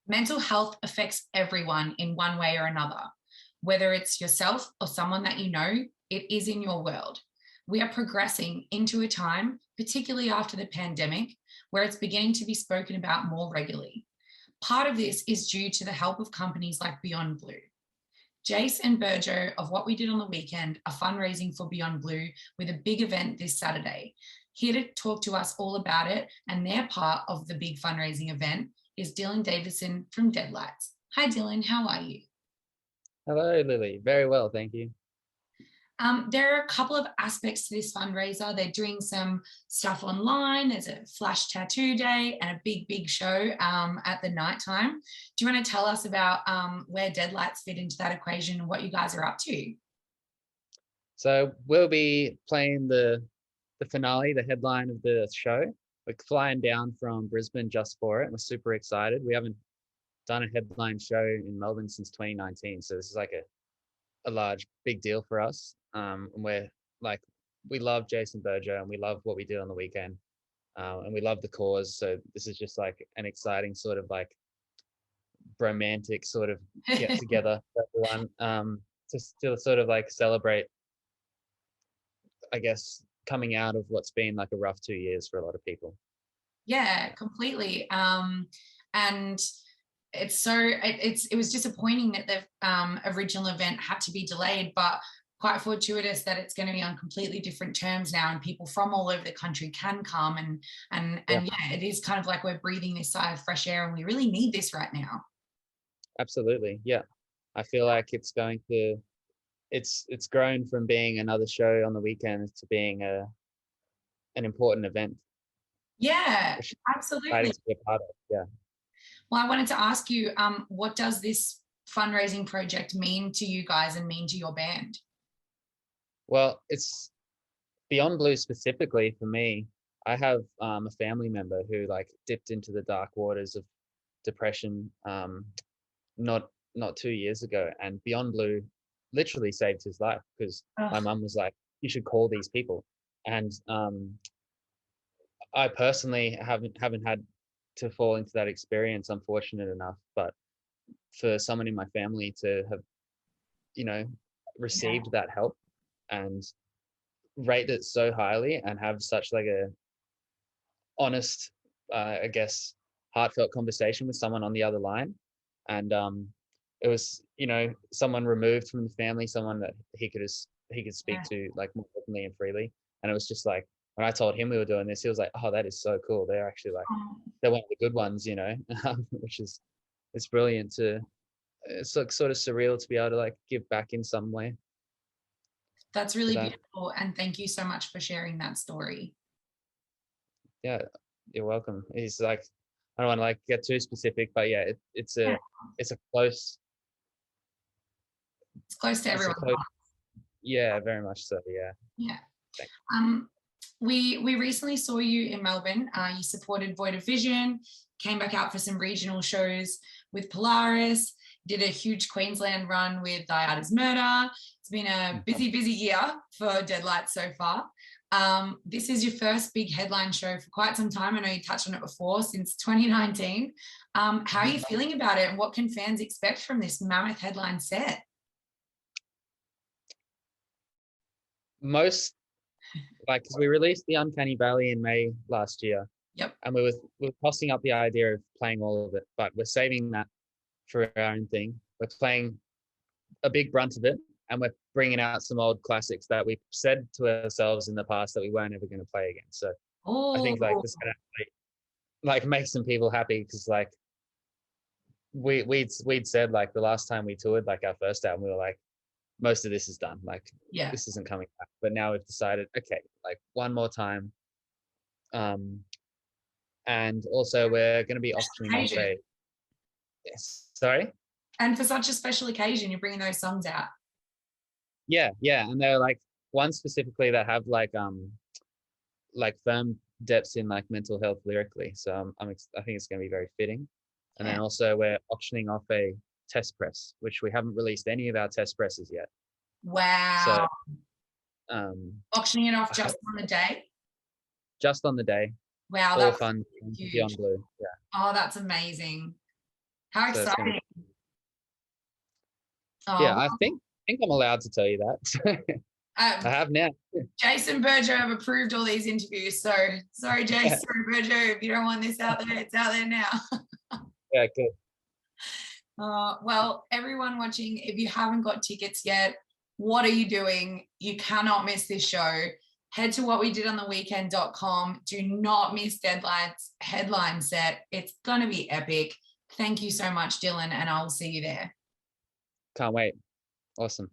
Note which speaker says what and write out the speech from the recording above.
Speaker 1: Mental health affects everyone in one way or another. Whether it's yourself or someone that you know, it is in your world. We are progressing into a time, particularly after the pandemic, where it's beginning to be spoken about more regularly. Part of this is due to the help of companies like Beyond Blue. Jace and Burjo of What We Did on the Weekend are fundraising for Beyond Blue with a big event this Saturday. Here to talk to us all about it and their part of the big fundraising event is Dylan Davison from Deadlights. Hi Dylan, how are you?
Speaker 2: Hello, Lily. Very well, thank you.
Speaker 1: There are a couple of aspects to this fundraiser. They're doing some stuff online. There's a flash tattoo day and a big show at the night time. Do you want to tell us about where Deadlights fit into that equation and what you guys are up to?
Speaker 2: So we'll be playing the finale, the headline of the show. We're flying down from Brisbane just for it. We're super excited. We haven't done a headline show in Melbourne since 2019, so this is like a large, big deal for us. And we're like, we love Jason Burjo and we love What We Did on the Weekend, and we love the cause. So this is just like an exciting sort of like romantic sort of get together for everyone, to still sort of like celebrate, I guess, coming out of what's been like a rough 2 years for a lot of people.
Speaker 1: Yeah, completely. And it was disappointing that the original event had to be delayed, but quite fortuitous that it's going to be on completely different terms now, and people from all over the country can come and yeah, it is kind of like we're breathing this sigh of fresh air, and we really need this right now.
Speaker 2: Absolutely, yeah. I feel like it's grown from being another show on the weekend to being an important event,
Speaker 1: Yeah,
Speaker 2: which is exciting
Speaker 1: absolutely.
Speaker 2: to be a part of. Yeah.
Speaker 1: Well, I wanted to ask you, what does this fundraising project mean to you guys and mean to your band?
Speaker 2: Well, it's Beyond Blue specifically for me. I have a family member who like dipped into the dark waters of depression, not 2 years ago, and Beyond Blue literally saved his life because my
Speaker 1: Ugh,
Speaker 2: mum was like, "You should call these people," and I personally haven't had to fall into that experience, unfortunate enough, but for someone in my family to have, you know,
Speaker 1: yeah,
Speaker 2: received that help and rate it so highly and have such like a honest, I guess, heartfelt conversation with someone on the other line. And it was, someone removed from the family, someone that he could speak
Speaker 1: yeah.
Speaker 2: to like more openly and freely. And it was just like when I told him we were doing this, he was like, "Oh, that is so cool. They're actually like they're one of the good ones," which is it's brilliant to it's like sort of surreal to be able to like give back in some way
Speaker 1: That's
Speaker 2: to
Speaker 1: really
Speaker 2: that.
Speaker 1: beautiful, and thank you so much for sharing that story.
Speaker 2: Yeah, you're welcome. He's like, I don't want to like get too specific, but yeah,
Speaker 1: Yeah,
Speaker 2: it's a close
Speaker 1: it's close to
Speaker 2: it's a
Speaker 1: everyone.
Speaker 2: close yeah, very much so. Yeah.
Speaker 1: Yeah.
Speaker 2: Thanks.
Speaker 1: Um, we recently saw you in Melbourne. You supported Void of Vision, came back out for some regional shows with Polaris, did a huge Queensland run with Diada's Murder. It's been a busy year for Deadlights so far. This is your first big headline show for quite some time. I know you touched on it before, since 2019. How are you feeling about it, and what can fans expect from this mammoth headline set?
Speaker 2: Most like because we released the Uncanny Valley in May last year,
Speaker 1: Yep.
Speaker 2: and we were tossing up the idea of playing all of it, but we're saving that for our own thing. We're playing a big brunt of it, and we're bringing out some old classics that we said to ourselves in the past that we weren't ever going to play again. So I think like
Speaker 1: Oh,
Speaker 2: this gonna like make some people happy because like we'd said like the last time we toured like our first album, we were like, most of this is done, like
Speaker 1: yeah.
Speaker 2: this isn't coming back, but now we've decided, okay, like one more time. And also we're going to be auctioning off
Speaker 1: Occasion.
Speaker 2: a yes, sorry.
Speaker 1: And for such a special occasion, you're bringing those songs out.
Speaker 2: Yeah, and they're like ones specifically that have like firm depths in like mental health lyrically, so I think it's going to be very fitting. And
Speaker 1: Yeah.
Speaker 2: then also we're auctioning off a test press, which we haven't released any of our test presses yet. So
Speaker 1: Wow.
Speaker 2: um
Speaker 1: Auctioning it off
Speaker 2: I
Speaker 1: just
Speaker 2: hope
Speaker 1: on the day.
Speaker 2: just on the day,
Speaker 1: Wow,
Speaker 2: all
Speaker 1: that's
Speaker 2: fun
Speaker 1: huge.
Speaker 2: beyond blue. Yeah.
Speaker 1: Oh, that's amazing. How
Speaker 2: So it's gonna
Speaker 1: exciting.
Speaker 2: be,
Speaker 1: Oh,
Speaker 2: yeah, I think I'm allowed to tell you that. I
Speaker 1: well,
Speaker 2: have now.
Speaker 1: Jason Berger have approved all these interviews. So sorry, Jason Berger, if you don't want this out there, it's out there now.
Speaker 2: Yeah, good.
Speaker 1: Well, everyone watching, if you haven't got tickets yet, what are you doing? You cannot miss this show. Head to whatwedidontheweekend.com. Do not miss Deadlights headline set. It's going to be epic. Thank you so much, Dylan, and I'll see you there.
Speaker 2: Can't wait. Awesome.